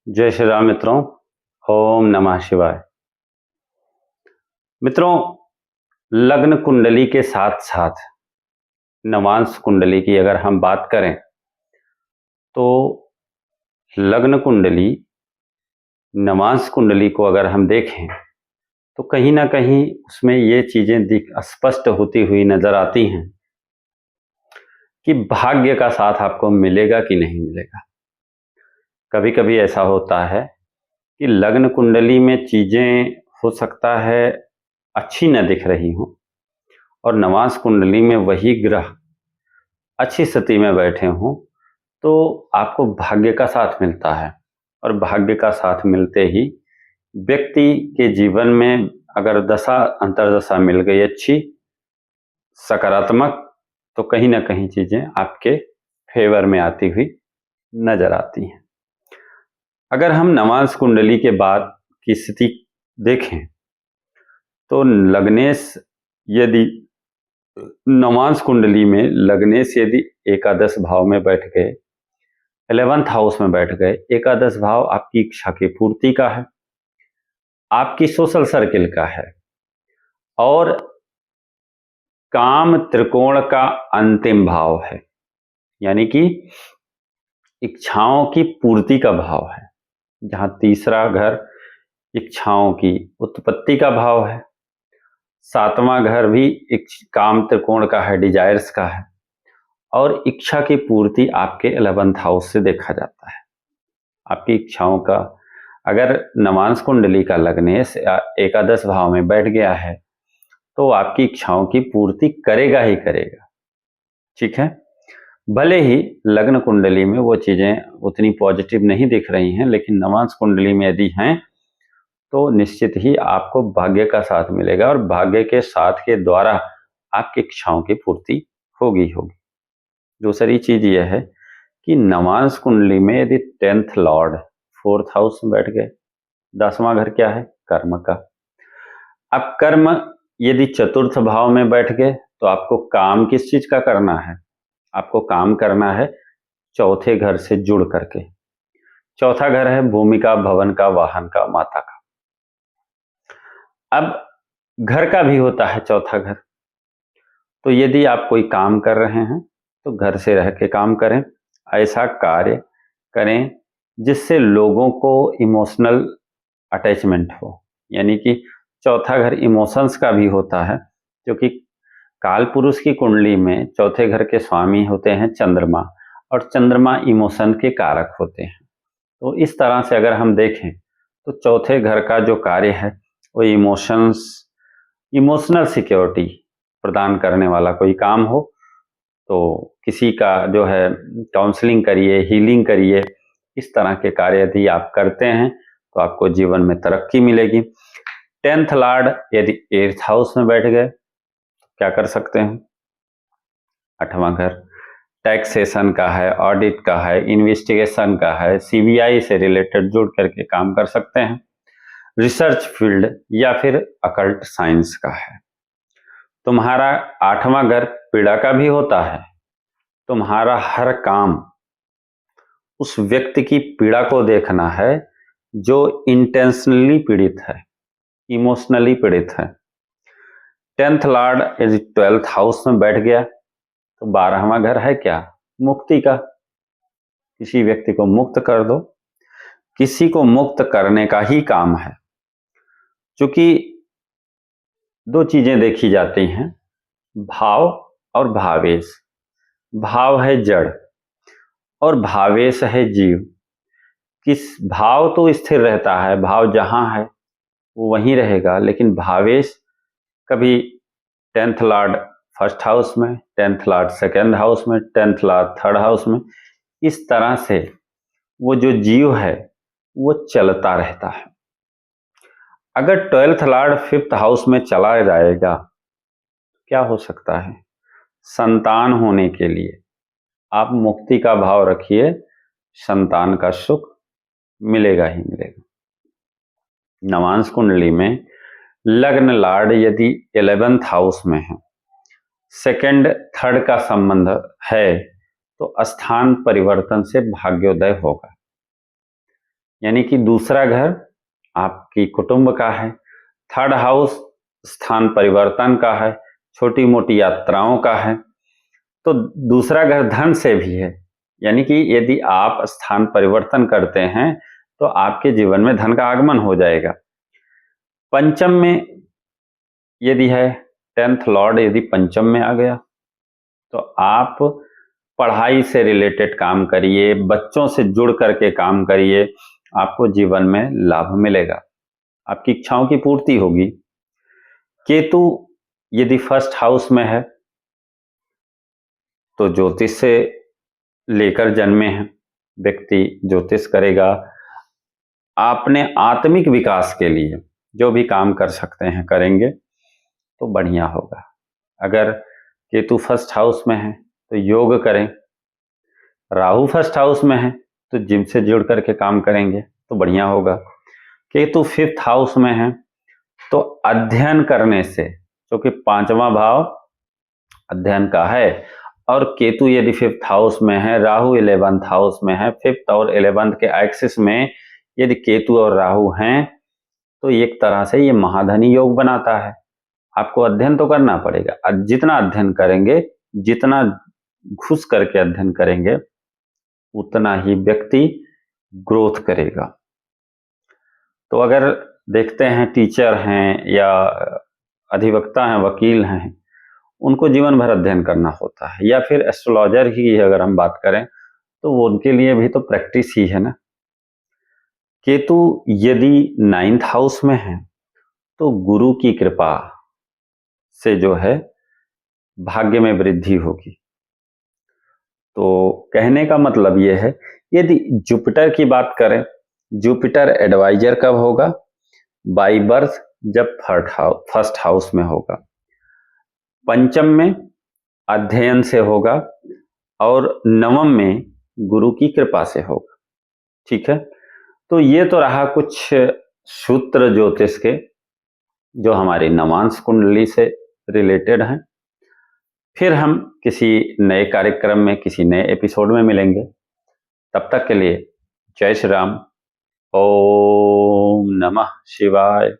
जय श्री राम मित्रों। ओम नमः शिवाय। मित्रों, लग्न कुंडली के साथ साथ नवांश कुंडली की अगर हम बात करें तो लग्न कुंडली नवांश कुंडली को अगर हम देखें तो कहीं ना कहीं उसमें ये चीजें स्पष्ट होती हुई नजर आती हैं कि भाग्य का साथ आपको मिलेगा कि नहीं मिलेगा। कभी कभी ऐसा होता है कि लग्न कुंडली में चीजें हो सकता है अच्छी न दिख रही हों और नवांश कुंडली में वही ग्रह अच्छी स्थिति में बैठे हों तो आपको भाग्य का साथ मिलता है। और भाग्य का साथ मिलते ही व्यक्ति के जीवन में अगर दशा अंतर्दशा मिल गई अच्छी सकारात्मक तो कहीं ना कहीं चीजें आपके फेवर में आती हुई नजर आती हैं। अगर हम नवांश कुंडली के बाद की स्थिति देखें तो लग्नेश यदि नवांश कुंडली में लग्नेश यदि एकादश भाव में बैठ गए, 11th हाउस में बैठ गए। एकादश भाव आपकी इच्छा की पूर्ति का है, आपकी सोशल सर्किल का है और काम त्रिकोण का अंतिम भाव है, यानी कि इच्छाओं की पूर्ति का भाव है। जहां तीसरा घर इच्छाओं की उत्पत्ति का भाव है, सातवां घर भी काम त्रिकोण का है, डिजायर्स का है और इच्छा की पूर्ति आपके 11th हाउस से देखा जाता है। आपकी इच्छाओं का अगर नवांश कुंडली का लग्नेश एकादश भाव में बैठ गया है तो आपकी इच्छाओं की पूर्ति करेगा ही करेगा। ठीक है, भले ही लग्न कुंडली में वो चीजें उतनी पॉजिटिव नहीं दिख रही हैं, लेकिन नवांश कुंडली में यदि हैं तो निश्चित ही आपको भाग्य का साथ मिलेगा और भाग्य के साथ के द्वारा आपकी इच्छाओं की पूर्ति होगी। दूसरी चीज यह है कि नवांश कुंडली में यदि 10th लॉर्ड 4th हाउस में बैठ गए, 10वां घर क्या है? कर्म का। अब कर्म यदि 4th भाव में बैठ गए तो आपको काम किस चीज का करना है? आपको काम करना है चौथे घर से जुड़ करके। चौथा घर है भूमि का, भवन का, वाहन का, माता का। अब घर का भी होता है चौथा घर, तो यदि आप कोई काम कर रहे हैं तो घर से रह के काम करें, ऐसा कार्य करें जिससे लोगों को इमोशनल अटैचमेंट हो। यानी कि चौथा घर इमोशंस का भी होता है, क्योंकि काल पुरुष की कुंडली में चौथे घर के स्वामी होते हैं चंद्रमा और चंद्रमा इमोशन के कारक होते हैं। तो इस तरह से अगर हम देखें तो चौथे घर का जो कार्य है वो इमोशनल सिक्योरिटी प्रदान करने वाला कोई काम हो, तो किसी का जो है काउंसलिंग करिए, हीलिंग करिए, इस तरह के कार्य यदि आप करते हैं तो आपको जीवन में तरक्की मिलेगी। 10th लॉर्ड यदि 8th हाउस में बैठ गए क्या कर सकते हैं? 8वां घर टैक्सेशन का है, ऑडिट का है, इन्वेस्टिगेशन का है, सीबीआई से रिलेटेड जुड़ करके काम कर सकते हैं, रिसर्च फील्ड या फिर अकल्ट साइंस का है। तुम्हारा 8वां घर पीड़ा का भी होता है। तुम्हारा हर काम उस व्यक्ति की पीड़ा को देखना है जो इंटेंशनली पीड़ित है, इमोशनली पीड़ित है। 10th लॉर्ड यदि 12th हाउस में बैठ गया तो 12वां घर है क्या? मुक्ति का। किसी व्यक्ति को मुक्त कर दो, किसी को मुक्त करने का ही काम है। क्योंकि दो चीजें देखी जाती हैं, भाव और भावेश। भाव है जड़ और भावेश है जीव। किस भाव तो स्थिर रहता है, भाव जहां है वो वहीं रहेगा, लेकिन भावेश कभी 10th लॉर्ड 1st हाउस में, 10th लॉर्ड 2nd हाउस में, 10th लॉर्ड 3rd हाउस में, इस तरह से वो जो जीव है वो चलता रहता है। अगर 12th लॉर्ड 5th हाउस में चला जाएगा क्या हो सकता है? संतान होने के लिए आप मुक्ति का भाव रखिए, संतान का सुख मिलेगा ही मिलेगा। नवांश कुंडली में लग्न लॉर्ड यदि 11th हाउस में है, 2nd 3rd का संबंध है, तो स्थान परिवर्तन से भाग्योदय होगा। यानी कि दूसरा घर आपकी कुटुंब का है। थर्ड हाउस स्थान परिवर्तन का है, छोटी मोटी यात्राओं का है। तो दूसरा घर धन से भी है, यानी कि यदि आप स्थान परिवर्तन करते हैं तो आपके जीवन में धन का आगमन हो जाएगा। पंचम में यदि है, 10th लॉर्ड यदि पंचम में आ गया तो आप पढ़ाई से रिलेटेड काम करिए, बच्चों से जुड़ करके काम करिए, आपको जीवन में लाभ मिलेगा, आपकी इच्छाओं की पूर्ति होगी। केतु यदि फर्स्ट हाउस में है तो ज्योतिष से लेकर जन्मे हैं, व्यक्ति ज्योतिष करेगा। अपने आत्मिक विकास के लिए जो भी काम कर सकते हैं करेंगे तो बढ़िया होगा। अगर केतु फर्स्ट हाउस में है तो योग करें, राहु फर्स्ट हाउस में है तो जिम से जुड़ करके काम करेंगे तो बढ़िया होगा। केतु 5th हाउस में है तो अध्ययन करने से, क्योंकि 5वां भाव अध्ययन का है, और केतु यदि 5th हाउस में है, राहु 11th हाउस में है, 5th और 11th के एक्सिस में यदि केतु और राहु हैं तो एक तरह से ये महाधनी योग बनाता है। आपको अध्ययन तो करना पड़ेगा, जितना अध्ययन करेंगे, जितना घुस करके अध्ययन करेंगे उतना ही व्यक्ति ग्रोथ करेगा। तो अगर देखते हैं टीचर हैं या अधिवक्ता हैं, वकील हैं, उनको जीवन भर अध्ययन करना होता है, या फिर एस्ट्रोलॉजर की अगर हम बात करें तो वो उनके लिए भी तो प्रैक्टिस ही है ना। केतु यदि 9th हाउस में है तो गुरु की कृपा से जो है भाग्य में वृद्धि होगी। तो कहने का मतलब यह है, यदि जुपिटर की बात करें, जुपिटर एडवाइजर कब होगा? बाई बर्थ, जब फर्स्ट हाउस में होगा, पंचम में अध्ययन से होगा और नवम में गुरु की कृपा से होगा। ठीक है, तो ये तो रहा कुछ सूत्र ज्योतिष के जो हमारी नवांश कुंडली से रिलेटेड हैं। फिर हम किसी नए कार्यक्रम में, किसी नए एपिसोड में मिलेंगे। तब तक के लिए जय श्री राम। ओम नमः शिवाय।